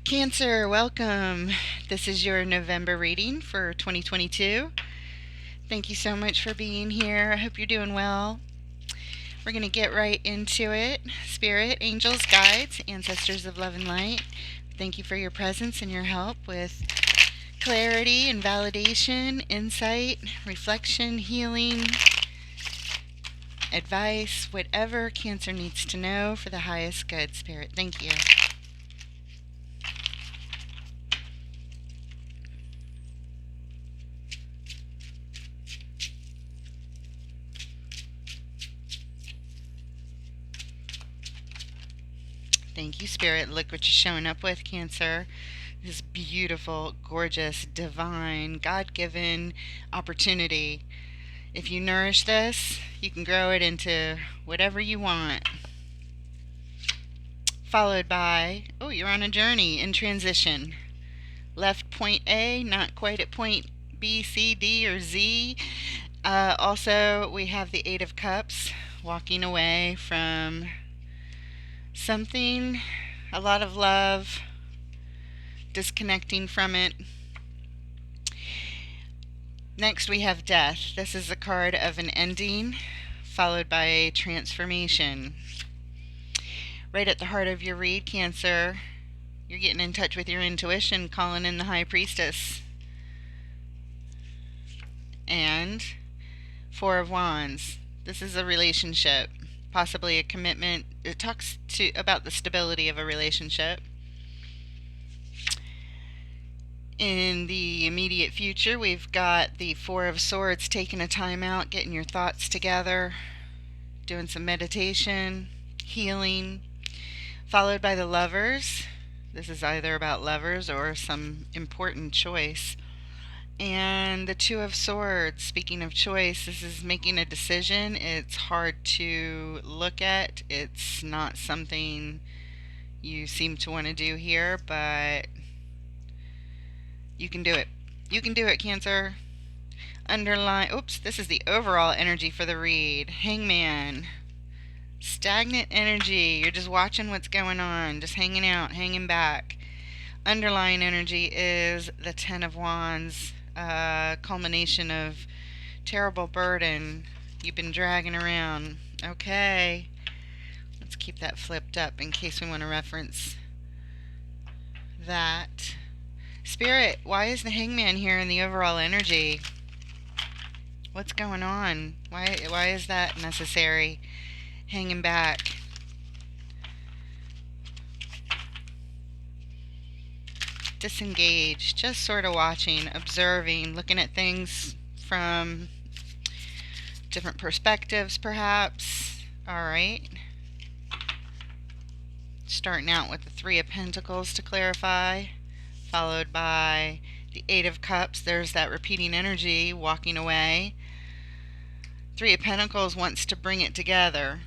Cancer, welcome. This is your November reading for 2022. Thank you so much for being here. I hope you're doing well. We're going to get right into it. Spirit, angels, guides, ancestors of love and light, thank you for your presence and your help with clarity and validation, insight, reflection, healing, advice, whatever Cancer needs to know for the highest good. Spirit, thank you. Thank you, Spirit. Look what you're showing up with, Cancer. This beautiful, gorgeous, divine, God-given opportunity. If you nourish this, you can grow it into whatever you want. Followed by, oh, you're on a journey in transition. Left point A, not quite at point B, C, D, or Z. Also, we have the Eight of Cups, walking away from something, a lot of love, disconnecting from it. Next, we have Death. This is a card of an ending, followed by a transformation. Right at the heart of your read, Cancer, you're getting in touch with your intuition, calling in the High Priestess. And Four of Wands. This is a relationship, possibly a commitment. It talks about the stability of a relationship. In the immediate future, we've got the Four of Swords, taking a time out, getting your thoughts together, doing some meditation, healing, followed by the Lovers. This is either about lovers or some important choice. And the Two of Swords, speaking of choice, this is making a decision. It's hard to look at. It's not something you seem to want to do here, but you can do it. You can do it, Cancer. Underline, oops, this is the overall energy for the read. Hangman. Stagnant energy. You're just watching what's going on, just hanging out, hanging back. Underlying energy is the Ten of Wands. Culmination of terrible burden you've been dragging around. Okay, let's keep that flipped up in case we want to reference that. Spirit, why is the Hangman here in the overall energy? What's going on? Why is that necessary? Hanging back. Disengaged, just sort of watching, observing, looking at things from different perspectives, perhaps. All right. Starting out with the Three of Pentacles to clarify, followed by the Eight of Cups. There's that repeating energy, walking away. Three of Pentacles wants to bring it together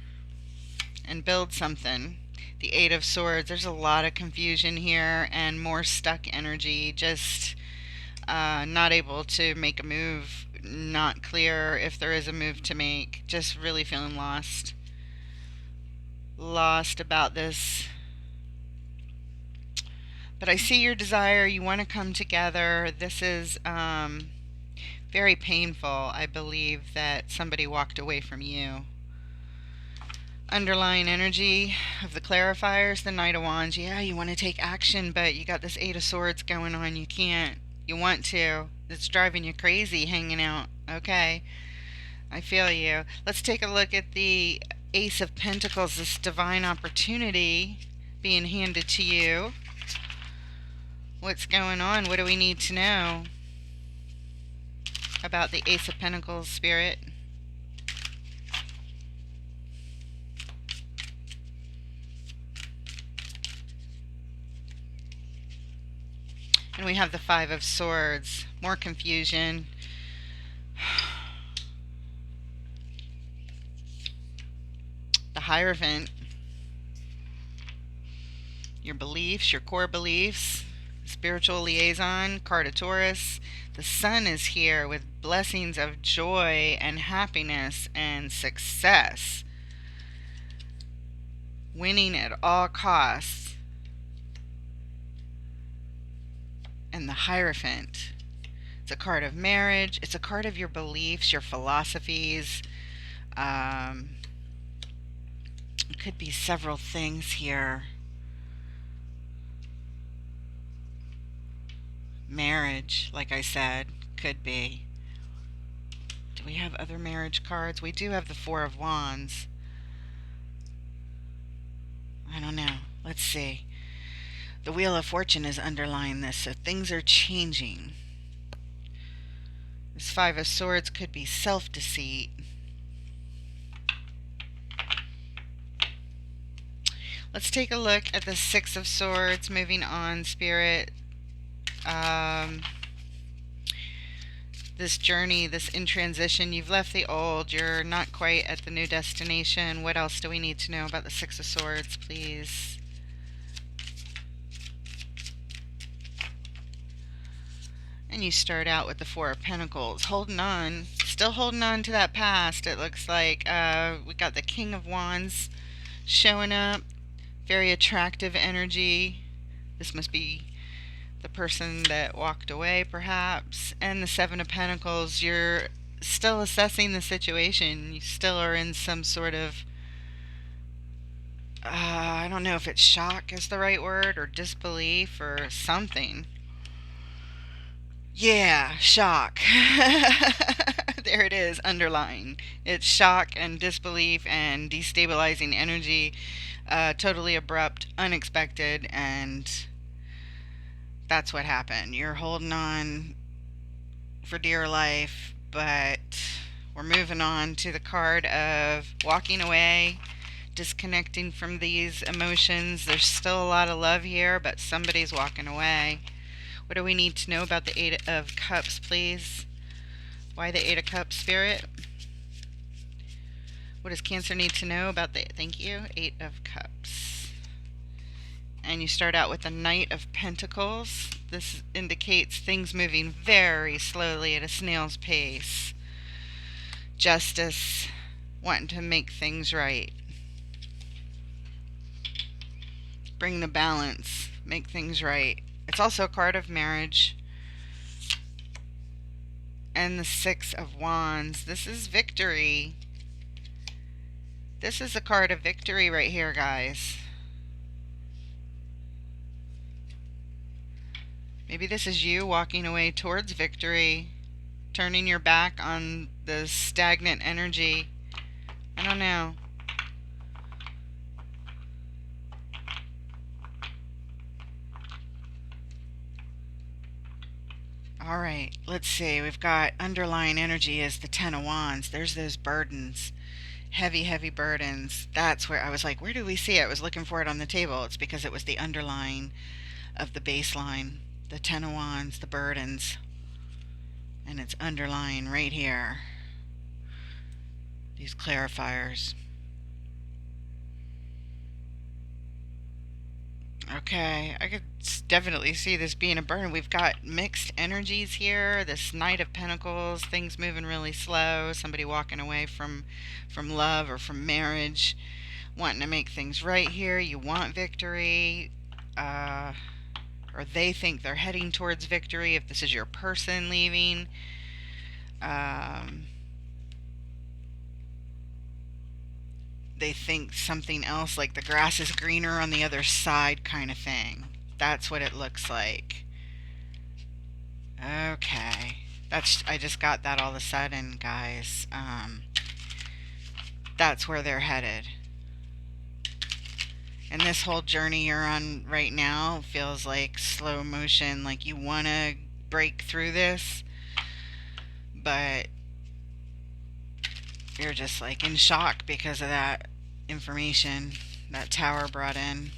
and build something. The Eight of Swords, there's a lot of confusion here and more stuck energy, just not able to make a move, not clear if there is a move to make, just really feeling lost about this. But I see your desire, you want to come together. This is very painful. I believe that somebody walked away from you. Underlying energy of the clarifiers, the Knight of Wands. Yeah, you want to take action, but you got this Eight of Swords going on. You can't. You want to. It's driving you crazy hanging out. Okay, I feel you. Let's take a look at the Ace of Pentacles, this divine opportunity being handed to you. What's going on? What do we need to know about the Ace of Pentacles, Spirit? And we have the Five of Swords. More confusion. The Hierophant. Your beliefs, your core beliefs. Spiritual liaison, card of Taurus. The Sun is here with blessings of joy and happiness and success. Winning at all costs. and the Hierophant. It's a card of marriage. It's a card of your beliefs, your philosophies. Um, it could be several things here. Marriage, like I said, could be. Do we have other marriage cards? We do have the Four of Wands. I don't know. Let's see. The Wheel of Fortune is underlying this, so things are changing. This Five of Swords could be self-deceit. Let's take a look at the Six of Swords. Moving on, Spirit. This journey, this in transition, you've left the old, you're not quite at the new destination. What else do we need to know about the Six of Swords, please? And you start out with the Four of Pentacles, holding on, still holding on to that past. It looks like we got the King of Wands showing up, very attractive energy. This must be the person that walked away, perhaps. And the Seven of Pentacles, you're still assessing the situation. You still are in some sort of I don't know if it's shock is the right word, or disbelief, or something. Yeah, shock. There it is, underlying. It's shock and disbelief and destabilizing energy, totally abrupt, unexpected, and that's what happened. You're holding on for dear life, but we're moving on to the card of walking away, disconnecting from these emotions. There's still a lot of love here, but somebody's walking away. What do we need to know about the Eight of Cups, please? Why the Eight of Cups, Spirit? What does Cancer need to know about the, thank you, Eight of Cups? And you start out with the Knight of Pentacles. This indicates things moving very slowly at a snail's pace. Justice, wanting to make things right. Bring the balance, make things right. It's also a card of marriage. And the Six of Wands. This is victory. This is a card of victory right here, guys. Maybe this is you walking away towards victory, turning your back on the stagnant energy. I don't know. All right, let's see. We've got underlying energy as the Ten of Wands. There's those burdens, heavy, heavy burdens. That's where I was like, where do we see it? I was looking for it on the table. It's because it was the underlying of the baseline, the Ten of Wands, the burdens. And it's underlying right here. These clarifiers. Okay, I could definitely see this being a burden. We've got mixed energies here. This Knight of Pentacles, things moving really slow. Somebody walking away from love or from marriage, wanting to make things right here. You want victory, or they think they're heading towards victory. If this is your person leaving, they think something else, like the grass is greener on the other side kind of thing. That's what it looks like. Okay. I just got that all of a sudden, guys. That's where they're headed. And this whole journey you're on right now feels like slow motion, like you want to break through this, but you're just like in shock because of that information that Tower brought in.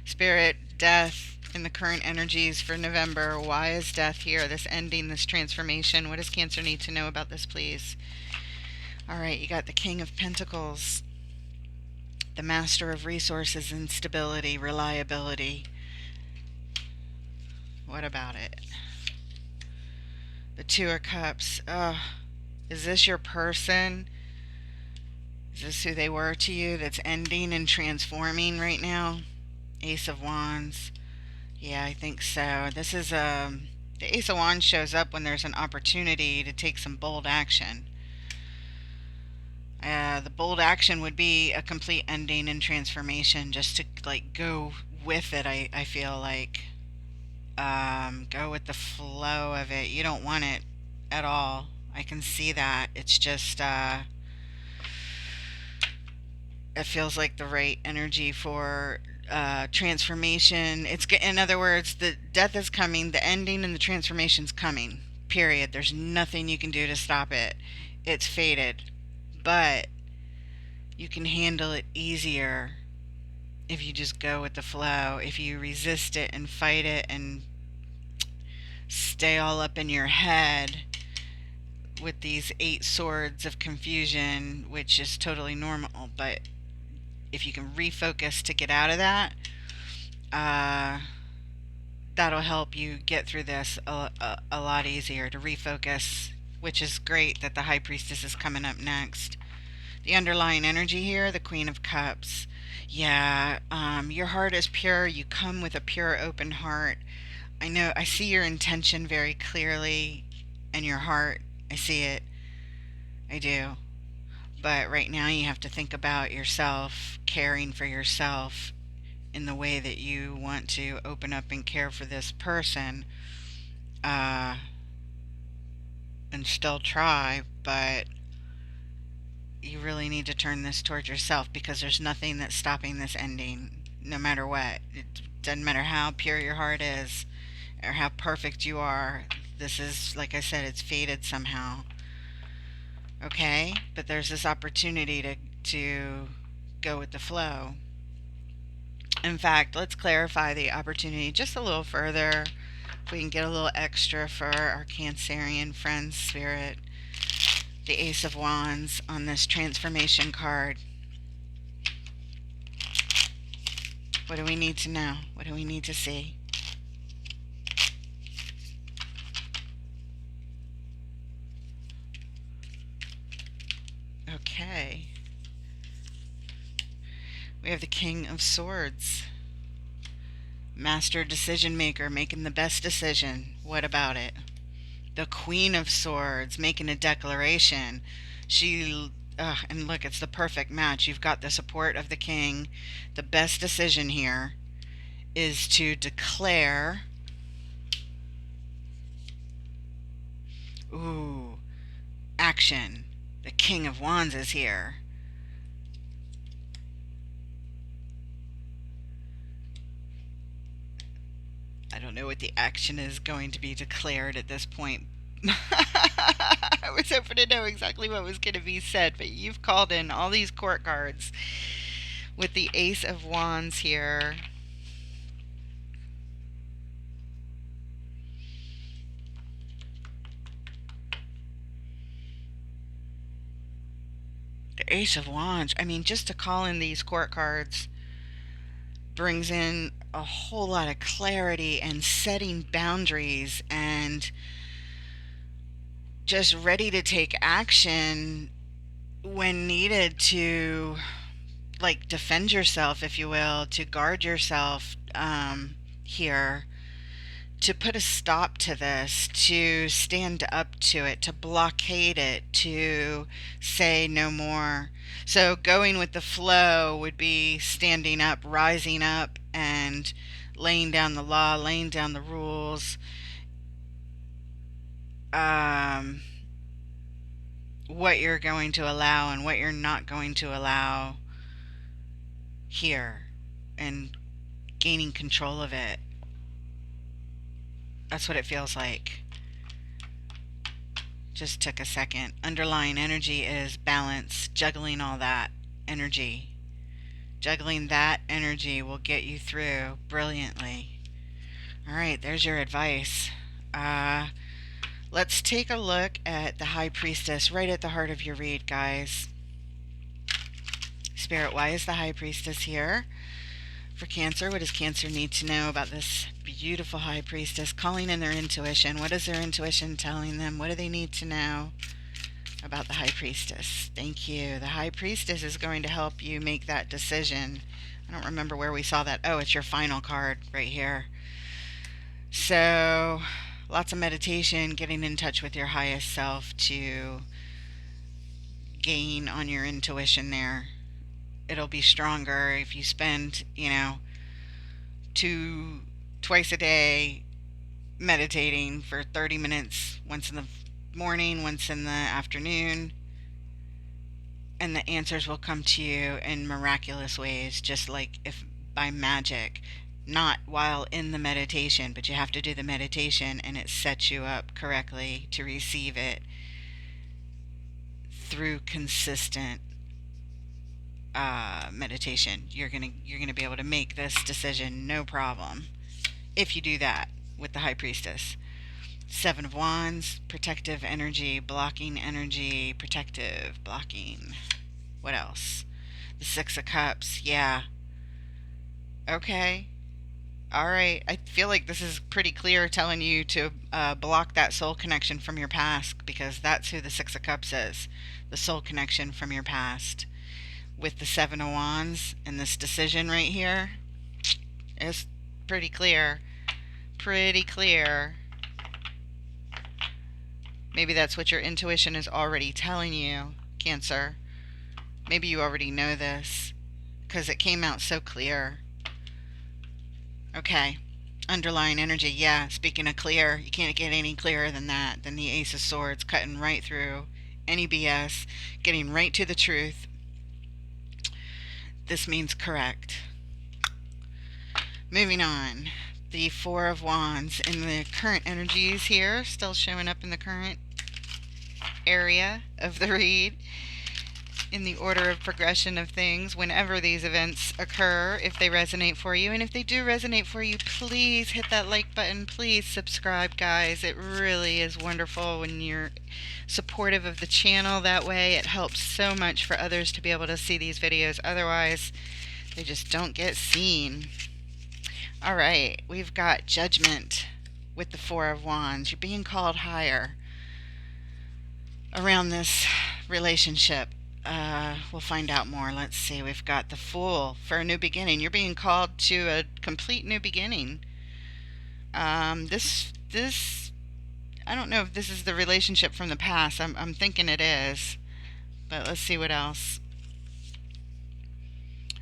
Spirit, death in the current energies for November. Why is death here? This ending, this transformation. What does Cancer need to know about this, please? All right, you got the King of Pentacles, the Master of Resources and Stability, Reliability. What about it? The Two of Cups. Is this your person? Is this who they were to you that's ending and transforming right now? Ace of Wands. Yeah, I think so. This is the Ace of Wands shows up when there's an opportunity to take some bold action. The bold action would be a complete ending and transformation, just to like go with it. I feel like go with the flow of it. You don't want it at all. I can see that. It's just it feels like the right energy for transformation. In other words, the death is coming, the ending and the transformation's coming. Period. There's nothing you can do to stop it. It's fated, but you can handle it easier if you just go with the flow. If you resist it and fight it and stay all up in your head with these 8 swords of confusion, which is totally normal, but if you can refocus to get out of that, uh, that'll help you get through this a lot easier to refocus, which is great that the High Priestess is coming up next. The underlying energy here, the Queen of Cups. Yeah, your heart is pure. You come with a pure, open heart. I know, I see your intention very clearly, and your heart. I see it. I do. But right now, you have to think about yourself, caring for yourself in the way that you want to open up and care for this person, uh, and still try, but you really need to turn this towards yourself because there's nothing that's stopping this ending, no matter what. It doesn't matter how pure your heart is or how perfect you are. This is, like I said, it's fated somehow. Okay? But there's this opportunity to go with the flow. In fact, let's clarify the opportunity just a little further. If we can get a little extra for our Cancerian friends, Spirit. The Ace of Wands on this transformation card. What do we need to know? What do we need to see? Okay. We have the King of Swords. Master decision maker, making the best decision. What about it? The Queen of Swords, making a declaration. And look, it's the perfect match. You've got the support of the king. The best decision here is to declare. Ooh, action. The King of Wands is here. I don't know what the action is going to be declared at this point. I was hoping to know exactly what was going to be said, but you've called in all these court cards with the Ace of Wands here. The Ace of Wands. I mean, just to call in these court cards brings in a whole lot of clarity and setting boundaries and just ready to take action when needed to, like, defend yourself, if you will, to guard yourself here, to put a stop to this, to stand up to it, to blockade it, to say no more. So going with the flow would be standing up, rising up, and laying down the law, laying down the rules, what you're going to allow and what you're not going to allow here, and gaining control of it. That's what it feels like. Just took a second. Underlying energy is balance, juggling all that energy. Juggling that energy will get you through brilliantly. All right, there's your advice. Let's take a look at the High Priestess right at the heart of your read, guys. Spirit, why is the High Priestess here? For Cancer, what does Cancer need to know about this beautiful High Priestess? Calling in their intuition. What is their intuition telling them? What do they need to know about the High Priestess? Thank you. The High Priestess is going to help you make that decision. I don't remember where we saw that. Oh, it's your final card right here. So, lots of meditation, getting in touch with your highest self to gain on your intuition there. It'll be stronger if you spend, twice a day meditating for 30 minutes, once in the morning, once in the afternoon, and the answers will come to you in miraculous ways, just like if by magic. Not while in the meditation, but you have to do the meditation and it sets you up correctly to receive it through consistent meditation. You're gonna be able to make this decision no problem if you do that with the High Priestess. Seven of Wands, protective energy, protective, blocking. What else? The Six of Cups, yeah. Okay. All right. I feel like this is pretty clear telling you to block that soul connection from your past, because that's who the Six of Cups is. The soul connection from your past. With the Seven of Wands and this decision right here, it's pretty clear. Pretty clear. Maybe that's what your intuition is already telling you, Cancer. Maybe you already know this because it came out so clear. Okay. Underlying energy, yeah. Speaking of clear, you can't get any clearer than that, than the Ace of Swords cutting right through any BS, getting right to the truth. This means correct. Moving on. The Four of Wands in the current energies here, still showing up in the current area of the read, in the order of progression of things whenever these events occur, if they resonate for you. And if they do resonate for you, please hit that like button. Please subscribe, guys. It really is wonderful when you're supportive of the channel that way. It helps so much for others to be able to see these videos. Otherwise, they just don't get seen. All right, we've got Judgment with the Four of Wands. You're being called higher around this relationship. We'll find out more. Let's see. We've got the Fool for a new beginning. You're being called to a complete new beginning. This I don't know if this is the relationship from the past. I'm thinking it is, but let's see what else.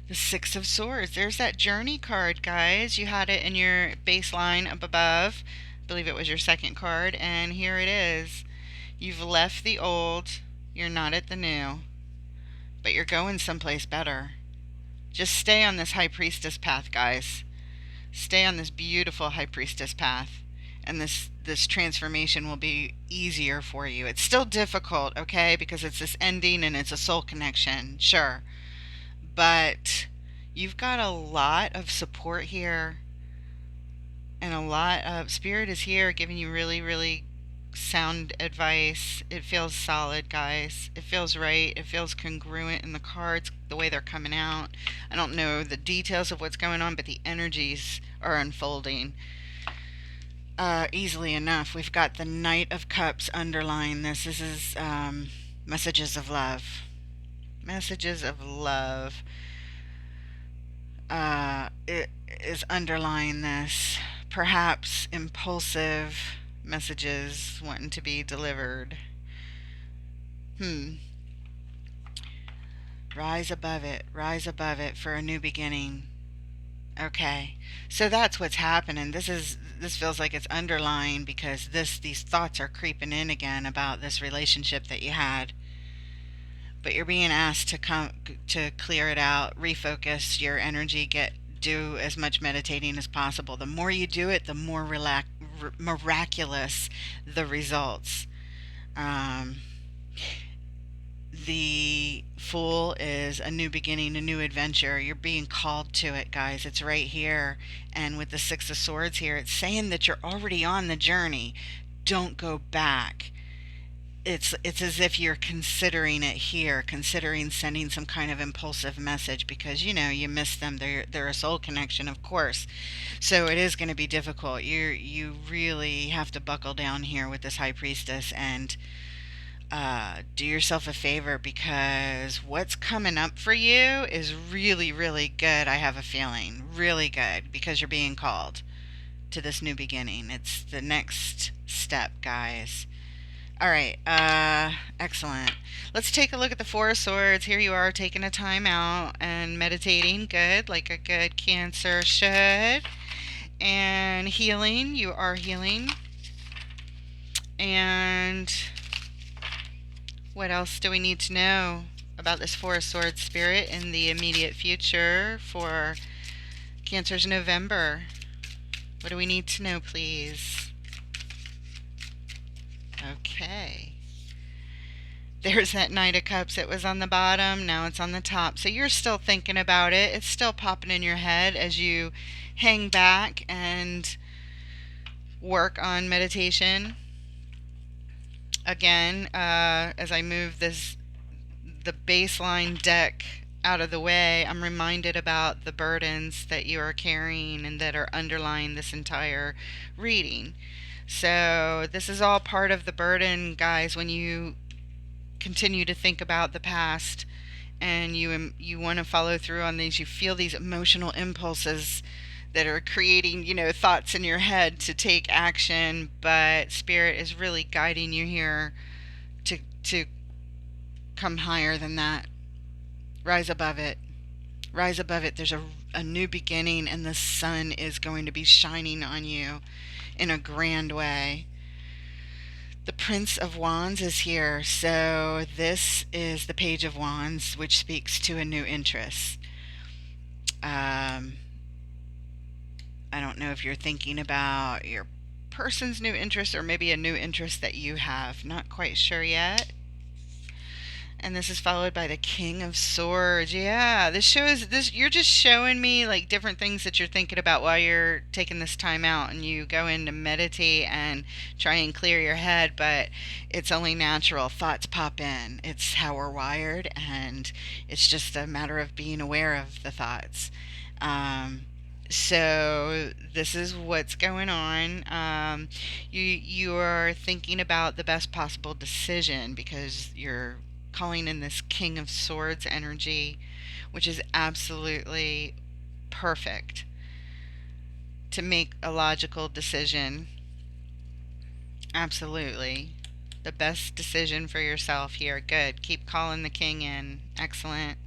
The Six of Swords. There's that journey card, guys. You had it in your baseline up above. I believe it was your second card, and here it is. You've left the old. You're not at the new, but you're going someplace better. Just stay on this High Priestess path, guys. Stay on this beautiful High Priestess path, and this transformation will be easier for you. It's still difficult, okay, because it's this ending and it's a soul connection, sure. But you've got a lot of support here, and a lot of Spirit is here giving you really, really sound advice. It feels solid, guys. It feels right. It feels congruent in the cards, the way they're coming out. I don't know the details of what's going on, but the energies are unfolding easily enough. We've got the Knight of Cups underlying this. This is messages of love. Messages of love. It is underlying this. Perhaps impulsive messages wanting to be delivered. Rise above it. Rise above it for a new beginning. Okay. So that's what's happening. This feels like it's underlying because these thoughts are creeping in again about this relationship that you had. But you're being asked to clear it out, refocus your energy, do as much meditating as possible. The more you do it, the more miraculous the results. The Fool is a new beginning, a new adventure. You're being called to it, guys. It's right here. And with the Six of Swords here, it's saying that you're already on the journey. Don't go back. It's as if you're considering it here, considering sending some kind of impulsive message because you miss them. They're a soul connection, of course. So it is going to be difficult. You really have to buckle down here with this High Priestess and do yourself a favor, because what's coming up for you is really, really good. I have a feeling really good because you're being called. to this new beginning. It's the next step, guys. All right, excellent. Let's take a look at the Four of Swords. Here you are taking a time out and meditating. Good, like a good Cancer should. And healing. You are healing. And what else do we need to know about this Four of Swords spirit in the immediate future for Cancer's November? What do we need to know, please? Okay. There's that Knight of Cups. It was on the bottom. Now it's on the top. So you're still thinking about it. It's still popping in your head as you hang back and work on meditation. Again, as I move the baseline deck out of the way, I'm reminded about the burdens that you are carrying and that are underlying this entire reading. So this is all part of the burden, guys, when you continue to think about the past and you want to follow through on these. You feel these emotional impulses that are creating, thoughts in your head to take action, but Spirit is really guiding you here to come higher than that. Rise above it. Rise above it. There's a new beginning, and the sun is going to be shining on you in a grand way. The Prince of Wands is here, so this is the Page of Wands, which speaks to a new interest. I don't know if you're thinking about your person's new interest or maybe a new interest that you have. Not quite sure yet. And this is followed by the King of Swords. Yeah, this shows this. You're just showing me like different things that you're thinking about while you're taking this time out, and you go in to meditate and try and clear your head. But it's only natural. Thoughts pop in. It's how we're wired, and it's just a matter of being aware of the thoughts. So this is what's going on. You are thinking about the best possible decision because you're calling in this King of Swords energy, which is absolutely perfect to make a logical decision. Absolutely. The best decision for yourself here. Good. Keep calling the King in. Excellent.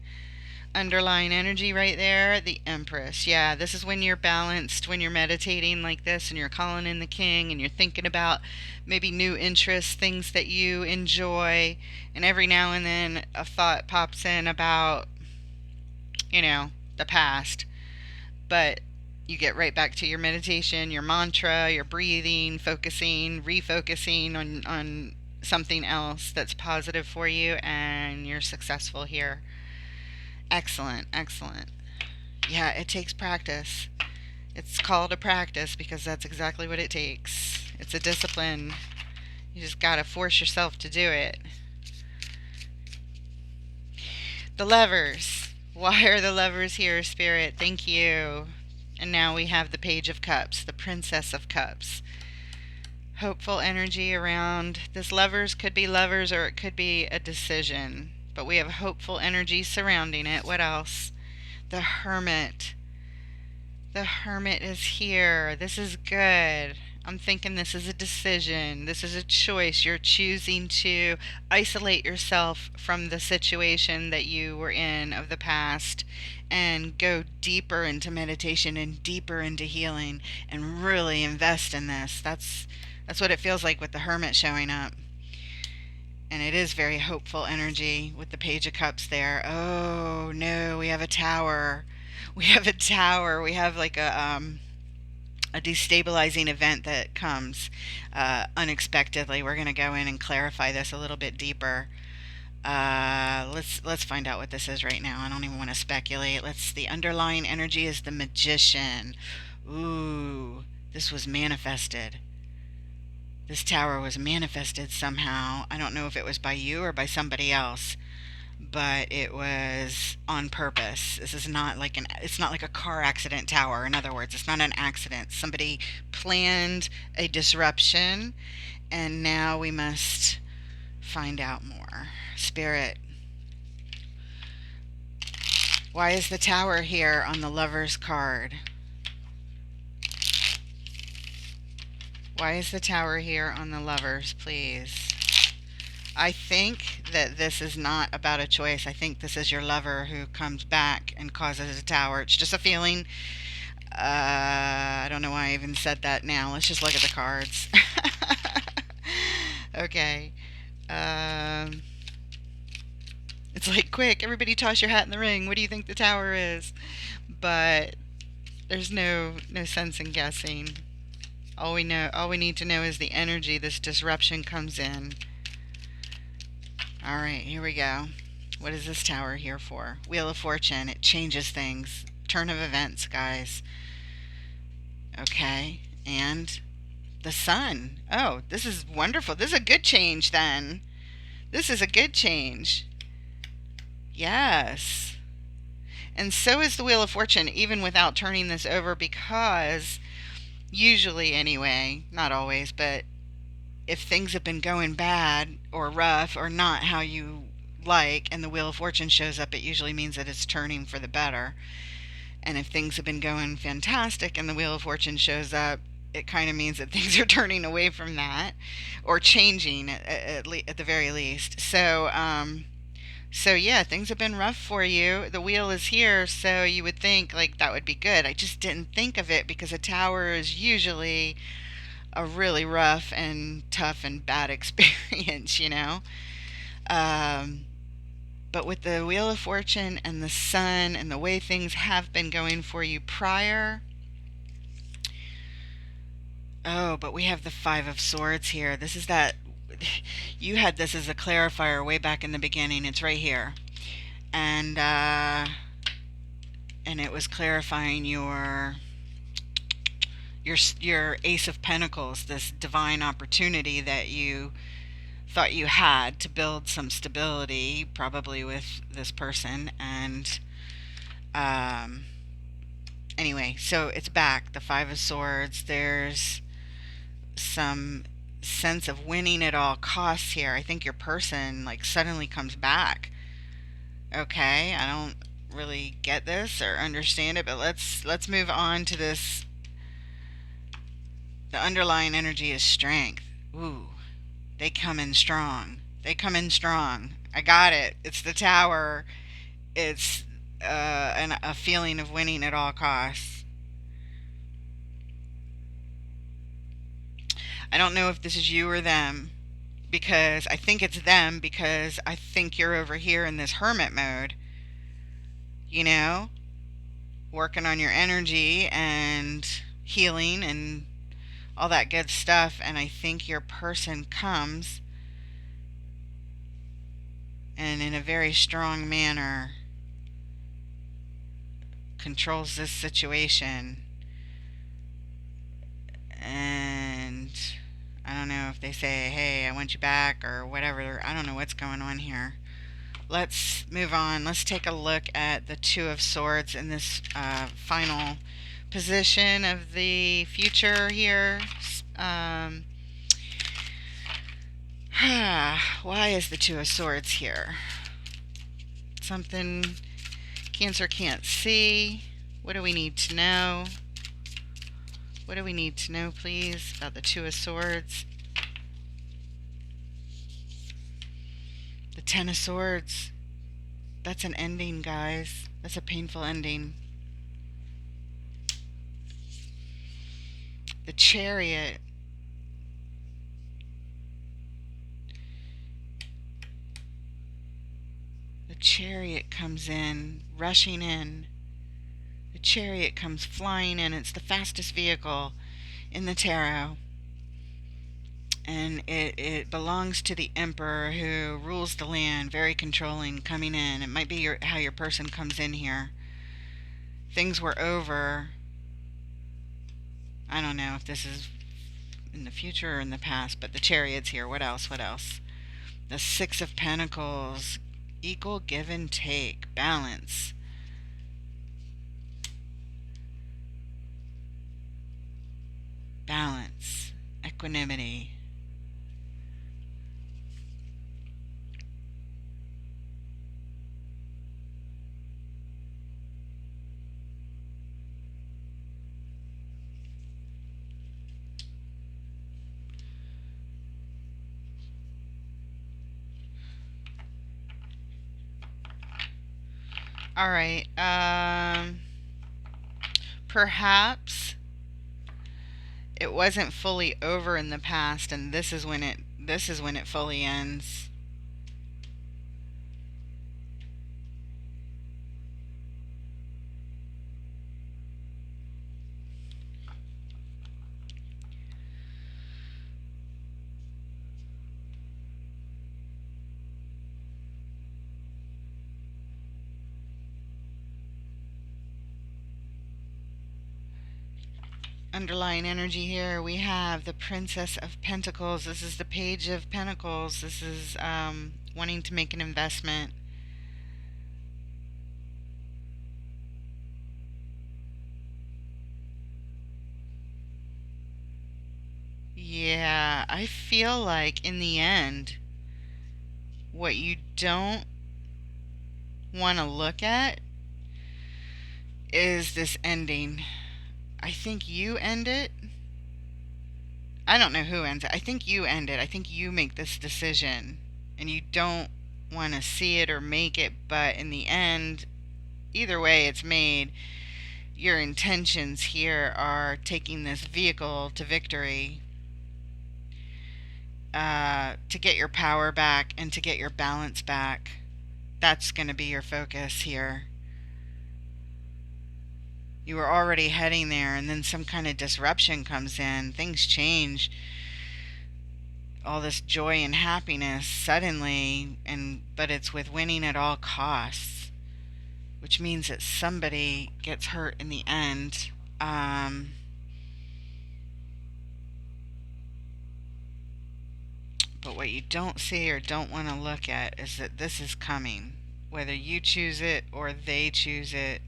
Underlying energy right there, the Empress. Yeah, this is when you're balanced, when you're meditating like this and you're calling in the King and you're thinking about maybe new interests, things that you enjoy, and every now and then a thought pops in about, the past. But you get right back to your meditation, your mantra, your breathing, focusing, refocusing on something else that's positive for you, and you're successful here. Excellent, excellent. Yeah, it takes practice. It's called a practice because that's exactly what it takes. It's a discipline. You just gotta force yourself to do it. The Lovers. Why are the Lovers here, Spirit? Thank you. And now we have the Page of Cups, the Princess of Cups. Hopeful energy around this. Lovers could be lovers or it could be a decision. But we have hopeful energy surrounding it. What else? The Hermit. The Hermit is here. This is good. I'm thinking this is a decision. This is a choice. You're choosing to isolate yourself from the situation that you were in of the past and go deeper into meditation and deeper into healing and really invest in this. That's what it feels like with the Hermit showing up. And it is very hopeful energy with the Page of Cups there. Oh, no, we have a tower. We have a tower. We have like a destabilizing event that comes unexpectedly. We're going to go in and clarify this a little bit deeper. Let's find out what this is right now. I don't even want to speculate. The underlying energy is the Magician. Ooh, this was manifested. This tower was manifested somehow. I don't know if it was by you or by somebody else, but it was on purpose. This is not like it's not like a car accident tower. In other words, it's not an accident. Somebody planned a disruption, and now we must find out more. Spirit, why is the tower here on the Lover's card? Why is the Tower here on the Lovers, please? I think that this is not about a choice. I think this is your lover who comes back and causes a Tower. It's just a feeling. I don't know why I even said that now. Let's just look at the cards. Okay. Um, it's like, quick, everybody toss your hat in the ring. What do you think the Tower is? But there's no sense in guessing. All we need to know is the energy this disruption comes in. All right, here we go. What is this Tower here for? Wheel of Fortune. It changes things. Turn of events, guys. Okay, and the Sun. Oh, this is wonderful. This is a good change then. This is a good change. Yes. And so is the Wheel of Fortune, even without turning this over, because usually anyway, not always, but if things have been going bad or rough or not how you like, and the Wheel of Fortune shows up, it usually means that it's turning for the better. And if things have been going fantastic and the Wheel of Fortune shows up, it kind of means that things are turning away from that or changing at the very least. So yeah, things have been rough for you. The wheel is here, so you would think like that would be good. I just didn't think of it because a tower is usually a really rough and tough and bad experience, you know? Um, but with the Wheel of Fortune and the Sun and the way things have been going for you prior. Oh, but we have the Five of Swords here. This is that. You had this as a clarifier way back in the beginning. It's right here. And it was clarifying your Ace of Pentacles, this divine opportunity that you thought you had to build some stability, probably with this person. And anyway, so it's back. The Five of Swords. There's some sense of winning at all costs here. I think your person like suddenly comes back. Okay, I don't really get this or understand it, but let's move on to this. The underlying energy is strength. Ooh, they come in strong. They come in strong. I got it. It's the Tower. It's a feeling of winning at all costs. I don't know if this is you or them, because I think it's them, because I think you're over here in this hermit mode, you know, working on your energy and healing and all that good stuff. And I think your person comes and in a very strong manner controls this situation. And I don't know if they say, hey, I want you back or whatever. I don't know what's going on here. Let's move on. Let's take a look at the Two of Swords in this final position of the future here. Why is the Two of Swords here? Something Cancer can't see. What do we need to know? What do we need to know, please, about the Two of Swords? The Ten of Swords. That's an ending, guys. That's a painful ending. The Chariot. The Chariot comes in, rushing in. The Chariot comes flying in. It's the fastest vehicle in the tarot. And it belongs to the Emperor who rules the land, very controlling, coming in. It might be how your person comes in here. Things were over. I don't know if this is in the future or in the past, but the Chariot's here. What else? What else? The Six of Pentacles. Equal give and take. Balance. Balance. Equanimity. All right. Perhaps it wasn't fully over in the past, and this is when it fully ends. Underlying energy here, we have the Princess of Pentacles. This is the Page of Pentacles. This is wanting to make an investment. Yeah, I feel like in the end, what you don't want to look at is this ending. I think you end it. I don't know who ends it. I think you end it. I think you make this decision and you don't want to see it or make it, but in the end, either way it's made, your intentions here are taking this vehicle to victory, to get your power back and to get your balance back. That's going to be your focus here. You were already heading there, and then some kind of disruption comes in. Things change. All this joy and happiness suddenly, but it's with winning at all costs, which means that somebody gets hurt in the end. But what you don't see or don't want to look at is that this is coming, whether you choose it or they choose it.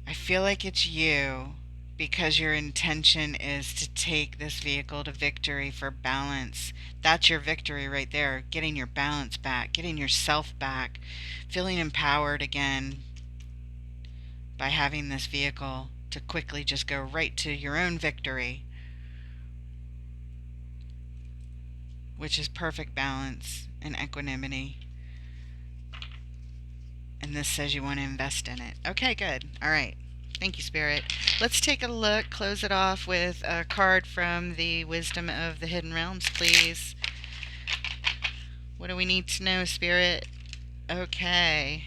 I feel like it's you, because your intention is to take this vehicle to victory for balance. That's your victory right there. Getting your balance back, getting yourself back, feeling empowered again by having this vehicle to quickly just go right to your own victory, which is perfect balance and equanimity. And this says you want to invest in it. Okay, good. All right. Thank you, Spirit. Let's take a look, close it off with a card from the Wisdom of the Hidden Realms, please. What do we need to know, Spirit? Okay.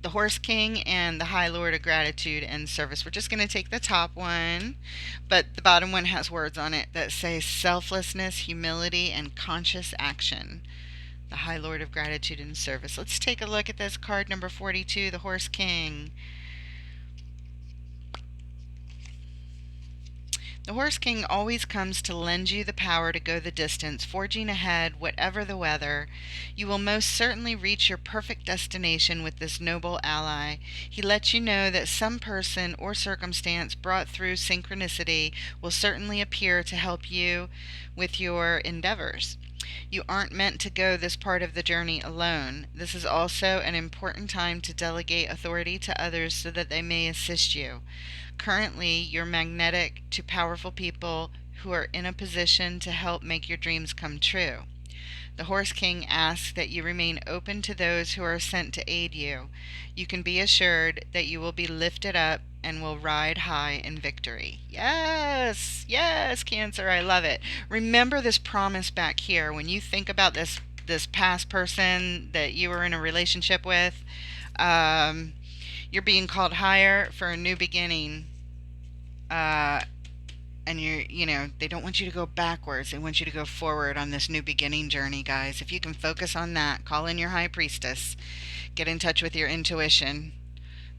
The Horse King and the High Lord of Gratitude and Service. We're just going to take the top one, but the bottom one has words on it that say selflessness, humility, and conscious action. The High Lord of Gratitude and Service. Let's take a look at this card number 42, the Horse King. The Horse King always comes to lend you the power to go the distance, forging ahead, whatever the weather. You will most certainly reach your perfect destination with this noble ally. He lets you know that some person or circumstance brought through synchronicity will certainly appear to help you with your endeavors. You aren't meant to go this part of the journey alone. This is also an important time to delegate authority to others so that they may assist you. Currently, you're magnetic to powerful people who are in a position to help make your dreams come true. The Horse King asks that you remain open to those who are sent to aid you. You can be assured that you will be lifted up and will ride high in victory. Yes, yes, Cancer, I love it. Remember this promise back here when you think about this past person that you were in a relationship with. You're being called higher for a new beginning. And they don't want you to go backwards. They want you to go forward on this new beginning journey, guys. If you can focus on that, call in your high priestess, get in touch with your intuition.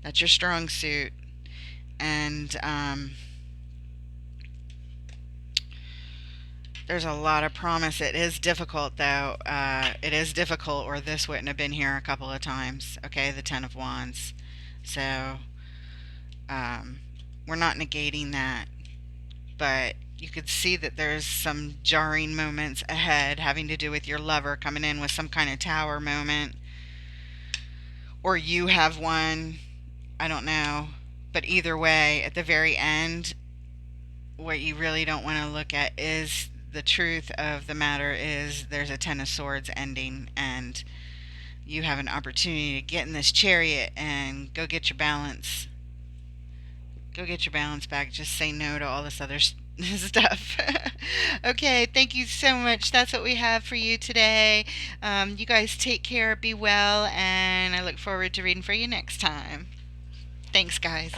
That's your strong suit. And there's a lot of promise. It is difficult, though. It is difficult, or this wouldn't have been here a couple of times. Okay, the Ten of Wands. So we're not negating that, but you could see that there's some jarring moments ahead having to do with your lover coming in with some kind of tower moment, or you have one. I don't know. But either way, at the very end, what you really don't want to look at is the truth of the matter is there's a Ten of Swords ending, and you have an opportunity to get in this chariot and go get your balance. Go get your balance back. Just say no to all this other stuff. Okay, thank you so much. That's what we have for you today. You guys take care, be well, and I look forward to reading for you next time. Thanks, guys.